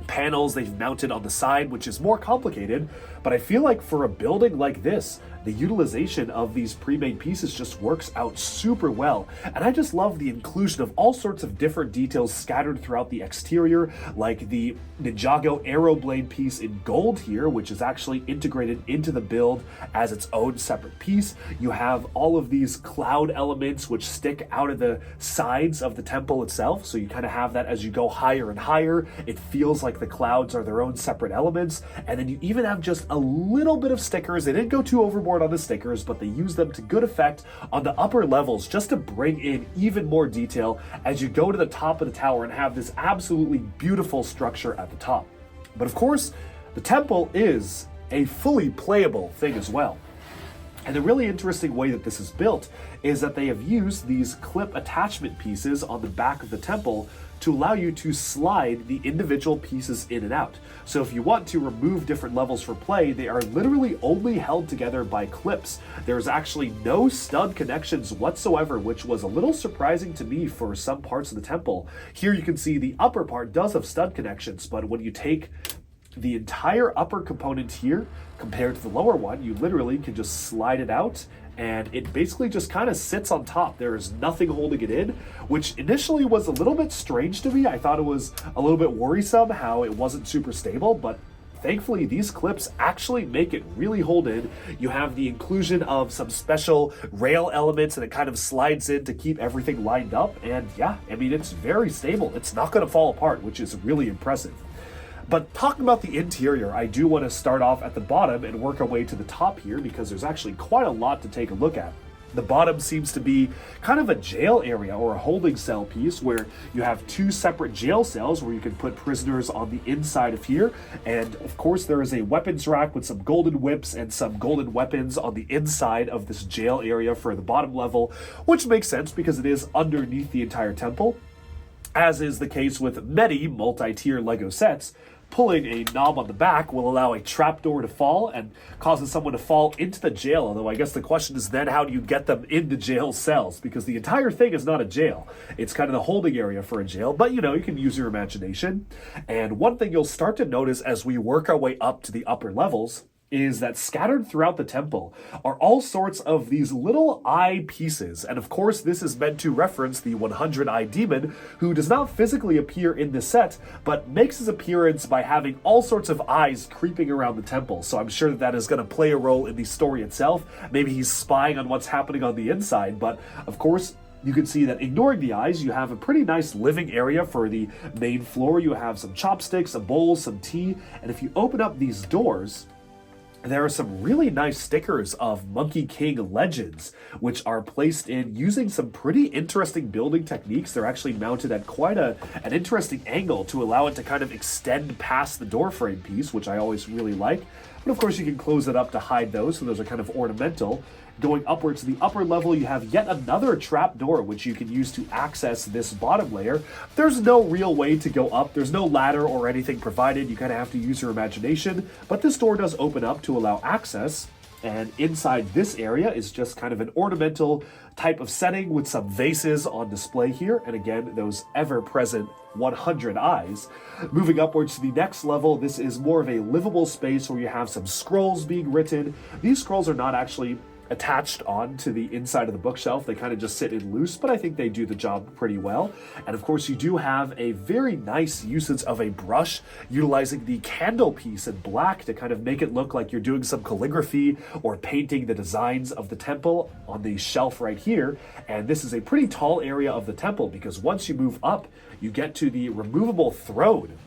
panels they've mounted on the side, which is more complicated. But I feel like for a building like this, the utilization of these pre-made pieces just works out super well. And I just love the inclusion of all sorts of different details scattered throughout the exterior, like the Ninjago arrow blade piece in gold here, which is actually integrated into the build as its own separate piece. You have all of these cloud elements which stick out of the sides of the temple itself, so you kind of have that as you go higher and higher. It feels like the clouds are their own separate elements. And then you even have just a little bit of stickers. They didn't go too overboard on the stickers, but they use them to good effect on the upper levels just to bring in even more detail as you go to the top of the tower and have this absolutely beautiful structure at the top. But of course, the temple is a fully playable thing as well. And the really interesting way that this is built is that they have used these clip attachment pieces on the back of the temple to allow you to slide the individual pieces in and out. So if you want to remove different levels for play, they are literally only held together by clips. There's actually no stud connections whatsoever, which was a little surprising to me for some parts of the temple. Here you can see the upper part does have stud connections, but when you take the entire upper component here compared to the lower one, you literally can just slide it out and it basically just kind of sits on top. There is nothing holding it in, which initially was a little bit strange to me. I thought it was a little bit worrisome how it wasn't super stable, but thankfully these clips actually make it really hold in. You have the inclusion of some special rail elements and it kind of slides in to keep everything lined up. And yeah, I mean, it's very stable. It's not going to fall apart, which is really impressive. But talking about the interior, I do want to start off at the bottom and work our way to the top here because there's actually quite a lot to take a look at. The bottom seems to be kind of a jail area or a holding cell piece where you have two separate jail cells where you can put prisoners on the inside of here. And of course, there is a weapons rack with some golden whips and some golden weapons on the inside of this jail area for the bottom level, which makes sense because it is underneath the entire temple. As is the case with many multi-tier LEGO sets, pulling a knob on the back will allow a trapdoor to fall and causes someone to fall into the jail. Although I guess the question is then how do you get them in the jail cells? Because the entire thing is not a jail. It's kind of the holding area for a jail, but you know, you can use your imagination. And one thing you'll start to notice as we work our way up to the upper levels is that scattered throughout the temple are all sorts of these little eye pieces. And of course, this is meant to reference the 100-eye demon, who does not physically appear in the set, but makes his appearance by having all sorts of eyes creeping around the temple. So I'm sure that that is going to play a role in the story itself. Maybe he's spying on what's happening on the inside, but of course, you can see that ignoring the eyes, you have a pretty nice living area for the main floor. You have some chopsticks, a bowl, some tea, and if you open up these doors, there are some really nice stickers of Monkey King legends, which are placed in using some pretty interesting building techniques. They're actually mounted at quite an interesting angle to allow it to kind of extend past the door frame piece, which I always really like. But of course, you can close it up to hide those, so those are kind of ornamental. Going upwards to the upper level, you have yet another trap door, which you can use to access this bottom layer. There's no real way to go up. There's no ladder or anything provided. You kind of have to use your imagination. But this door does open up to allow access. And inside this area is just kind of an ornamental type of setting with some vases on display here. And again, those ever-present 100 eyes. Moving upwards to the next level, this is more of a livable space where you have some scrolls being written. These scrolls are not actually attached on to the inside of the bookshelf. They kind of just sit in loose, but I think they do the job pretty well. And of course, you do have a very nice usage of a brush, utilizing the candle piece in black to kind of make it look like you're doing some calligraphy or painting the designs of the temple on the shelf right here. And this is a pretty tall area of the temple because once you move up, you get to the removable throne.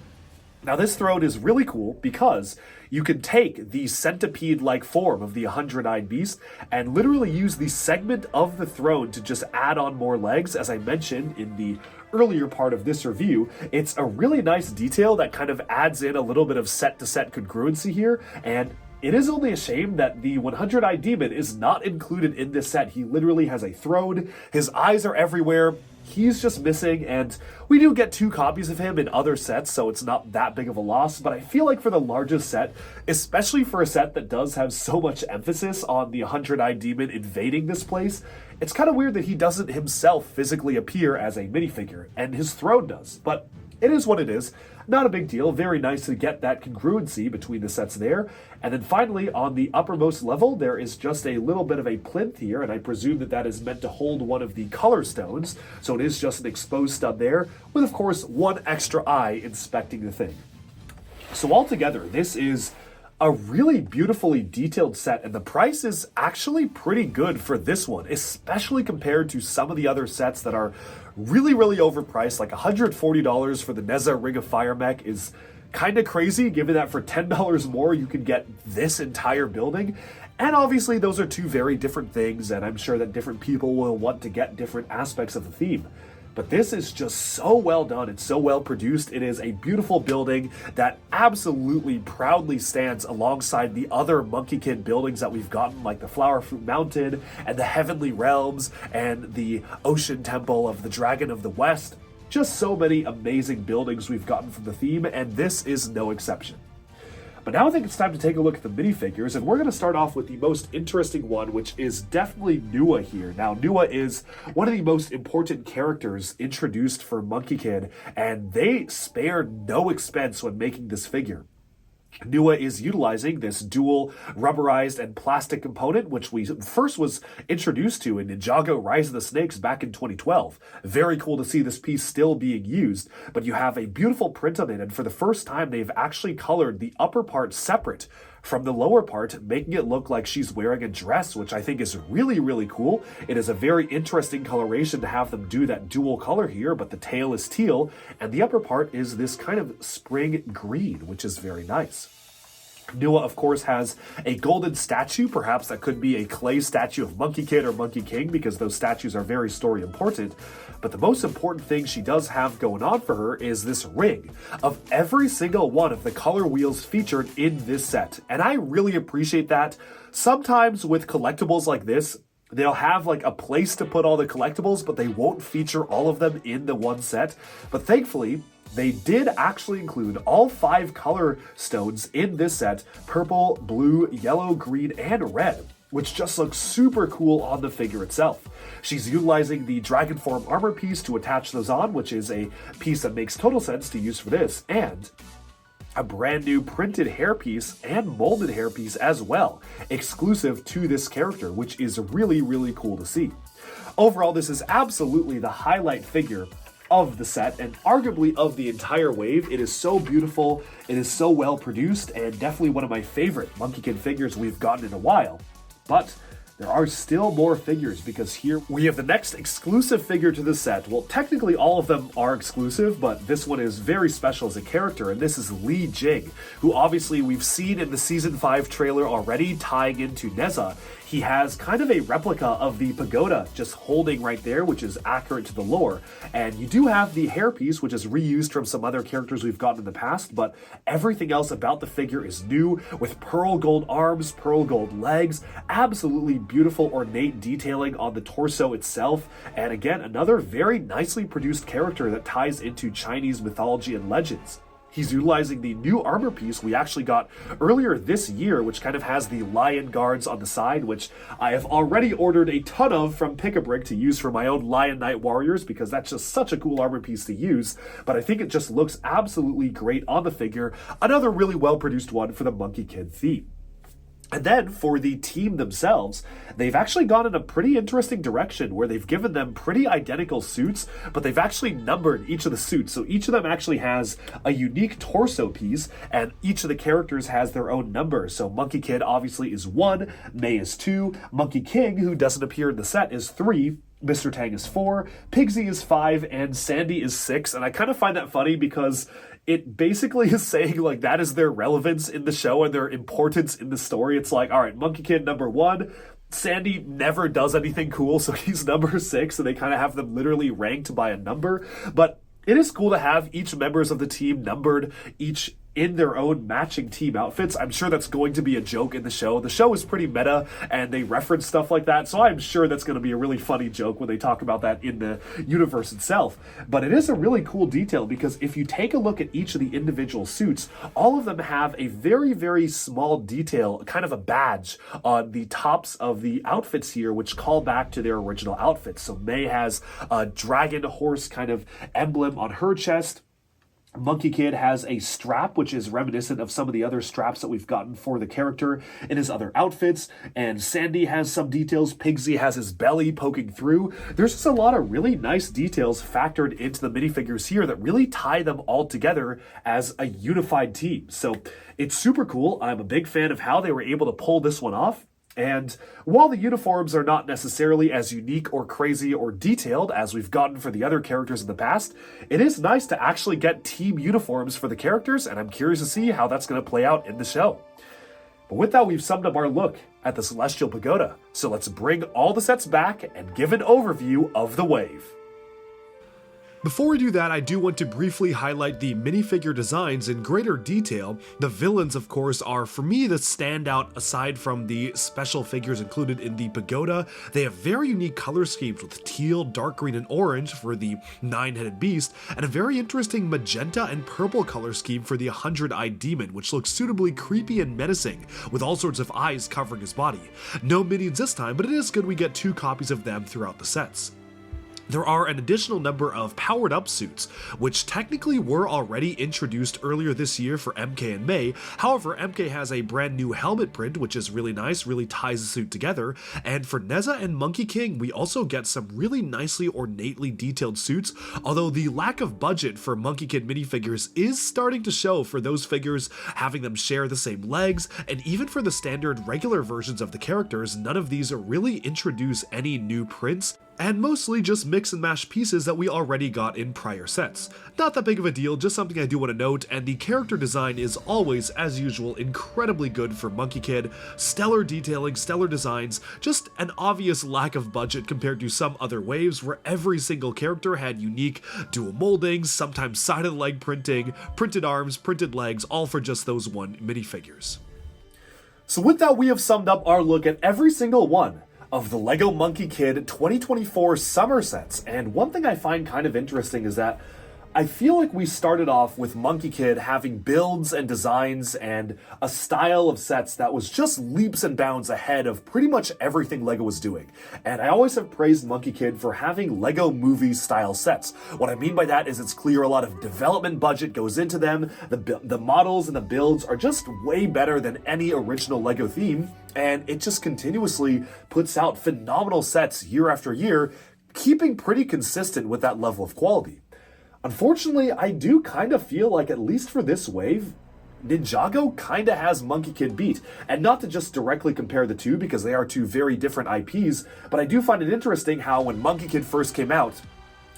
Now, this throne is really cool because you can take the centipede-like form of the 100-eyed beast and literally use the segment of the throne to just add on more legs. As I mentioned in the earlier part of this review, it's a really nice detail that kind of adds in a little bit of set-to-set congruency here, and it is only a shame that the 100-eyed demon is not included in this set. He literally has a throne, his eyes are everywhere, he's just missing, and we do get 2 copies of him in other sets, so it's not that big of a loss, but I feel like for the largest set, especially for a set that does have so much emphasis on the 100-eyed demon invading this place, it's kind of weird that he doesn't himself physically appear as a minifigure, and his throne does, but it is what it is. Not a big deal. Very nice to get that congruency between the sets there. And then finally, on the uppermost level, there is just a little bit of a plinth here, and I presume that that is meant to hold one of the color stones. So it is just an exposed stud there, with of course one extra eye inspecting the thing. So altogether, this is a really beautifully detailed set, and the price is actually pretty good for this one, especially compared to some of the other sets that are really overpriced. Like $140 for the Neza Ring of Fire mech is kind of crazy, given that for $10 more you can get this entire building. And obviously those are 2 very different things, and I'm sure that different people will want to get different aspects of the theme. But this is just so well done. It's so well produced. It is a beautiful building that absolutely proudly stands alongside the other Monkey Kid buildings that we've gotten, like the Flower Fruit Mountain and the Heavenly Realms and the Ocean Temple of the Dragon of the West. Just so many amazing buildings we've gotten from the theme, and this is no exception. But now I think it's time to take a look at the minifigures, and we're going to start off with the most interesting one, which is definitely Nua here. Now, Nua is one of the most important characters introduced for Monkey Kid, and they spared no expense when making this figure. Nua is utilizing this dual rubberized and plastic component, which we first was introduced to in Ninjago Rise of the Snakes back in 2012. Very cool to see this piece still being used, but you have a beautiful print on it, and for the first time, they've actually colored the upper part separate from the lower part, making it look like she's wearing a dress, which I think is really, really cool. It is a very interesting coloration to have them do that dual color here, but the tail is teal, and the upper part is this kind of spring green, which is very nice. Nua, of course, has a golden statue. Perhaps that could be a clay statue of Monkey Kid or Monkey King, because those statues are very story important. But the most important thing she does have going on for her is this ring of every single one of the color wheels featured in this set. And I really appreciate that. Sometimes with collectibles like this, they'll have like a place to put all the collectibles, but they won't feature all of them in the one set. But thankfully, they did actually include all 5 color stones in this set: purple, blue, yellow, green, and red, which just looks super cool on the figure itself. She's utilizing the Dragon Form armor piece to attach those on, which is a piece that makes total sense to use for this, and a brand new printed hairpiece and molded hairpiece as well, exclusive to this character, which is really, really cool to see. Overall, this is absolutely the highlight figure of the set, and arguably of the entire wave. It is so beautiful, it is so well produced, and definitely one of my favorite Monkey Kid figures we've gotten in a while. But there are still more figures, because here we have the next exclusive figure to the set. Well, technically all of them are exclusive, but this one is very special as a character, and this is Li Jing, who obviously we've seen in the Season 5 trailer already tying into Neza. He has kind of a replica of the pagoda just holding right there, which is accurate to the lore. And you do have the hairpiece, which is reused from some other characters we've gotten in the past, but everything else about the figure is new, with pearl gold arms, pearl gold legs, absolutely beautiful ornate detailing on the torso itself, and again, another very nicely produced character that ties into Chinese mythology and legends. He's utilizing the new armor piece we actually got earlier this year, which kind of has the lion guards on the side, which I have already ordered a ton of from Pick-a-Brick to use for my own Lion Knight warriors, because that's just such a cool armor piece to use. But I think it just looks absolutely great on the figure. Another really well-produced one for the Monkey Kid theme. And then for the team themselves, they've actually gone in a pretty interesting direction where they've given them pretty identical suits, but they've actually numbered each of the suits. So each of them actually has a unique torso piece, and each of the characters has their own number. So Monkey Kid obviously is 1, May is 2, Monkey King, who doesn't appear in the set, is 3, Mr. Tang is 4, Pigsy is 5, and Sandy is 6. And I kind of find that funny because it basically is saying like that is their relevance in the show and their importance in the story. It's like, all right, Monkey Kid number 1, Sandy never does anything cool, so he's number 6, and they kind of have them literally ranked by a number. But it is cool to have each members of the team numbered, each in their own matching team outfits. I'm sure that's going to be a joke in the show. The show is pretty meta, and they reference stuff like that, so I'm sure that's going to be a really funny joke when they talk about that in the universe itself. But it is a really cool detail, because if you take a look at each of the individual suits, all of them have a very, very small detail, kind of a badge on the tops of the outfits here, which call back to their original outfits. So May has a dragon horse kind of emblem on her chest. Monkey Kid has a strap, which is reminiscent of some of the other straps that we've gotten for the character in his other outfits. And Sandy has some details. Pigsy has his belly poking through. There's just a lot of really nice details factored into the minifigures here that really tie them all together as a unified team. So it's super cool. I'm a big fan of how they were able to pull this one off. And while the uniforms are not necessarily as unique or crazy or detailed as we've gotten for the other characters in the past, it is nice to actually get team uniforms for the characters, and I'm curious to see how that's going to play out in the show. But with that, we've summed up our look at the Celestial Pagoda. So let's bring all the sets back and give an overview of the wave. Before we do that, I do want to briefly highlight the minifigure designs in greater detail. The villains, of course, are, for me, the standout aside from the special figures included in the pagoda. They have very unique color schemes with teal, dark green, and orange for the 9-headed beast, and a very interesting magenta and purple color scheme for the 100-eyed demon, which looks suitably creepy and menacing, with all sorts of eyes covering his body. No minions this time, but it is good we get 2 copies of them throughout the sets. There are an additional number of powered-up suits, which technically were already introduced earlier this year for MK and May. However, MK has a brand new helmet print, which is really nice, really ties the suit together. And for Neza and Monkey King, we also get some really nicely ornately detailed suits, although the lack of budget for Monkey Kid minifigures is starting to show for those figures, having them share the same legs, and even for the standard regular versions of the characters, none of these really introduce any new prints, and mostly just mix and mash pieces that we already got in prior sets. Not that big of a deal, just something I do want to note, and the character design is always, as usual, incredibly good for Monkey Kid. Stellar detailing, stellar designs, just an obvious lack of budget compared to some other waves where every single character had unique dual moldings, sometimes side of the leg printing, printed arms, printed legs, all for just those one minifigures. So with that, we have summed up our look at every single one of the LEGO Monkie Kid 2024 summer sets. And one thing I find kind of interesting is that I feel like we started off with Monkey Kid having builds and designs and a style of sets that was just leaps and bounds ahead of pretty much everything LEGO was doing. And I always have praised Monkey Kid for having LEGO movie style sets. What I mean by that is it's clear a lot of development budget goes into them. The models and the builds are just way better than any original LEGO theme. And it just continuously puts out phenomenal sets year after year, keeping pretty consistent with that level of quality. Unfortunately, I do kind of feel like, at least for this wave, Ninjago kind of has Monkey Kid beat. And not to just directly compare the two, because they are two very different IPs, but I do find it interesting how when Monkey Kid first came out,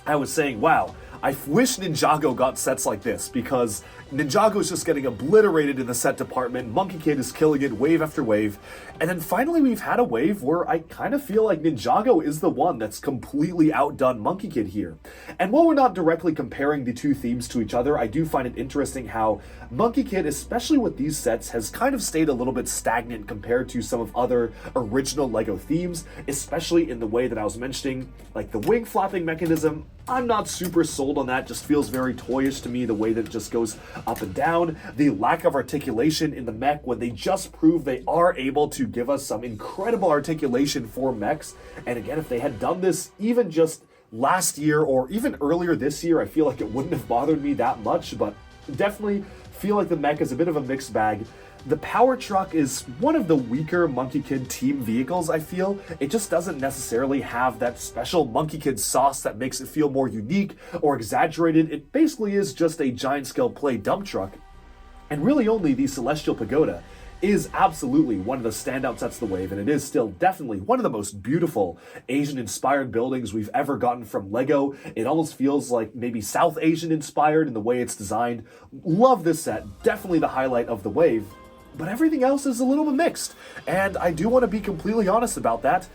I was saying, wow, I wish Ninjago got sets like this, because Ninjago is just getting obliterated in the set department. Monkey Kid is killing it wave after wave. And then finally we've had a wave where I kind of feel like Ninjago is the one that's completely outdone Monkey Kid here. And while we're not directly comparing the two themes to each other, I do find it interesting how Monkey Kid, especially with these sets, has kind of stayed a little bit stagnant compared to some of other original LEGO themes, especially in the way that I was mentioning, like the wing flapping mechanism. I'm not super sold on that, just feels very toyish to me, the way that it just goes up and down. The lack of articulation in the mech when they just prove they are able to give us some incredible articulation for mechs. And again, if they had done this even just last year or even earlier this year, I feel like it wouldn't have bothered me that much, but definitely feel like the mech is a bit of a mixed bag. The power truck is one of the weaker Monkey Kid team vehicles, I feel. It just doesn't necessarily have that special Monkey Kid sauce that makes it feel more unique or exaggerated. It basically is just a giant scale play dump truck. And really only the Celestial Pagoda is absolutely one of the standout sets of the wave, and it is still definitely one of the most beautiful Asian-inspired buildings we've ever gotten from LEGO. It almost feels like maybe South Asian-inspired in the way it's designed. Love this set, definitely the highlight of the wave. But everything else is a little bit mixed, and I do want to be completely honest about that.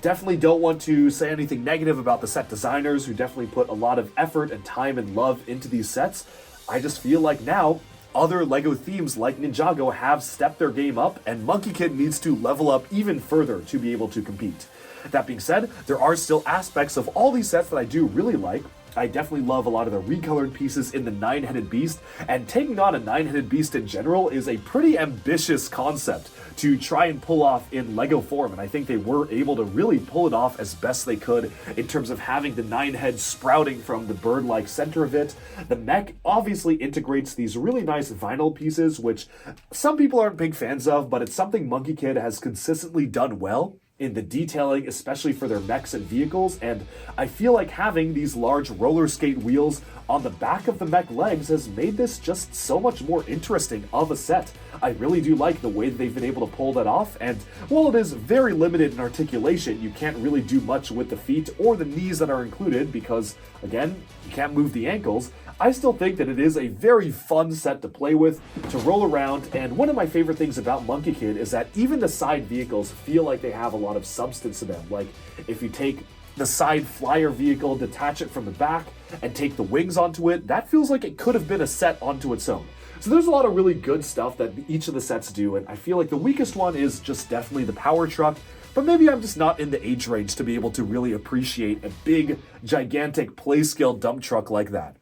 Definitely don't want to say anything negative about the set designers, who definitely put a lot of effort and time and love into these sets. I just feel like now other LEGO themes like Ninjago have stepped their game up, and Monkey Kid needs to level up even further to be able to compete. That being said, there are still aspects of all these sets that I do really like. I definitely love a lot of the recolored pieces in the nine-headed beast, and taking on a nine-headed beast in general is a pretty ambitious concept to try and pull off in LEGO form, and I think they were able to really pull it off as best they could in terms of having the nine heads sprouting from the bird-like center of it. The mech obviously integrates these really nice vinyl pieces, which some people aren't big fans of, but it's something Monkey Kid has consistently done well in the detailing, especially for their mechs and vehicles, and I feel like having these large roller skate wheels on the back of the mech legs has made this just so much more interesting of a set. I really do like the way that they've been able to pull that off, and while it is very limited in articulation, you can't really do much with the feet or the knees that are included because, again, you can't move the ankles. I still think that it is a very fun set to play with, to roll around, and one of my favorite things about Monkey Kid is that even the side vehicles feel like they have a lot of substance to them. Like, if you take the side flyer vehicle, detach it from the back, and take the wings onto it, that feels like it could have been a set onto its own. So there's a lot of really good stuff that each of the sets do, and I feel like the weakest one is just definitely the power truck. But maybe I'm just not in the age range to be able to really appreciate a big, gigantic play-scale dump truck like that.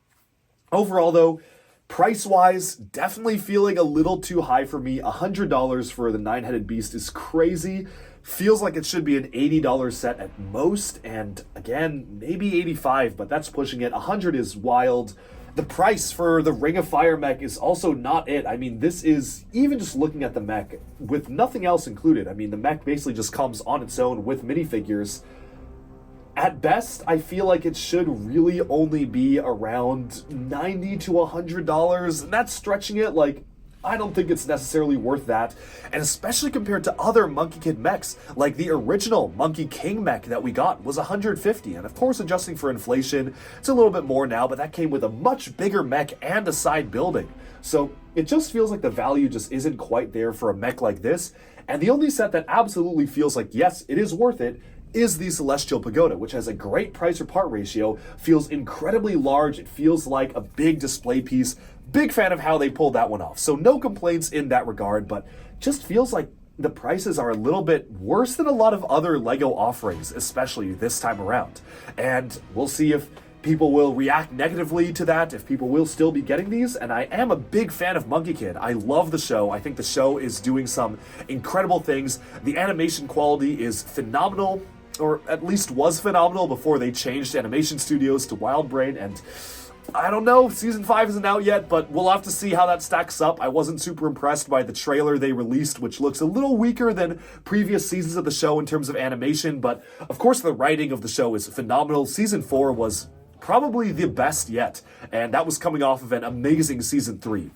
Overall, though, price-wise, definitely feeling a little too high for me. $100 for the nine-headed beast is crazy. feels like it should be an $80 set at most, and again, maybe 85, but that's pushing it. 100 is wild. The price for the Ring of Fire mech is also not it. I mean, this is, even just looking at the mech, with nothing else included, I mean, the mech basically just comes on its own with minifigures. At best, I feel like it should really only be around $90 to $100, and that's stretching it. Like, I don't think it's necessarily worth that, and especially compared to other Monkey Kid mechs, like the original Monkey King mech that we got was $150, and of course, adjusting for inflation, it's a little bit more now, but that came with a much bigger mech and a side building. So it just feels like the value just isn't quite there for a mech like this, and the only set that absolutely feels like, yes, it is worth it, is the Celestial Pagoda, which has a great price or part ratio, feels incredibly large, it feels like a big display piece. Big fan of how they pulled that one off. So no complaints in that regard, but just feels like the prices are a little bit worse than a lot of other LEGO offerings, especially this time around. And we'll see if people will react negatively to that, if people will still be getting these. And I am a big fan of Monkey Kid. I love the show. I think the show is doing some incredible things. The animation quality is phenomenal, or at least was phenomenal before they changed animation studios to WildBrain, and I don't know, season 5 isn't out yet, but we'll have to see how that stacks up. I wasn't super impressed by the trailer they released, which looks a little weaker than previous seasons of the show in terms of animation, but of course the writing of the show is phenomenal. Season 4 was probably the best yet, and that was coming off of an amazing season 3.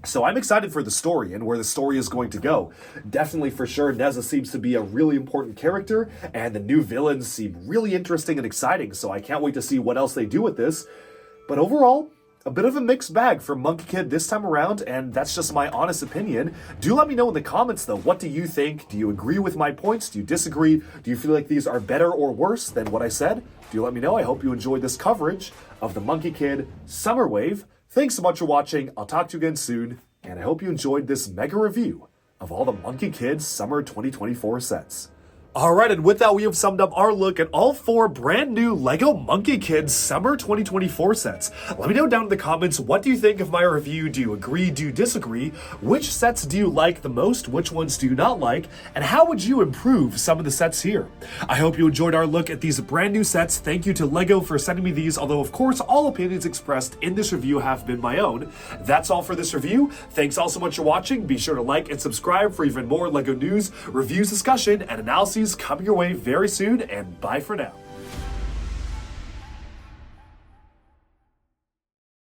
So I'm excited for the story and where the story is going to go. Definitely, for sure, Neza seems to be a really important character, and the new villains seem really interesting and exciting, so I can't wait to see what else they do with this. But overall, a bit of a mixed bag for Monkey Kid this time around, and that's just my honest opinion. Do let me know in the comments, though, what do you think? Do you agree with my points? Do you disagree? Do you feel like these are better or worse than what I said? Do let me know. I hope you enjoyed this coverage of the Monkey Kid Summer Wave. Thanks so much for watching. I'll talk to you again soon, and I hope you enjoyed this mega review of all the Monkey Kid Summer 2024 sets. Alright, and with that, we have summed up our look at all 4 brand new LEGO Monkey Kid Summer 2024 sets. Let me know down in the comments, what do you think of my review? Do you agree? Do you disagree? Which sets do you like the most? Which ones do you not like? And how would you improve some of the sets here? I hope you enjoyed our look at these brand new sets. Thank you to LEGO for sending me these, although of course all opinions expressed in this review have been my own. That's all for this review. Thanks all so much for watching. Be sure to like and subscribe for even more LEGO news, reviews, discussion, and analyses coming your way very soon, and bye for now.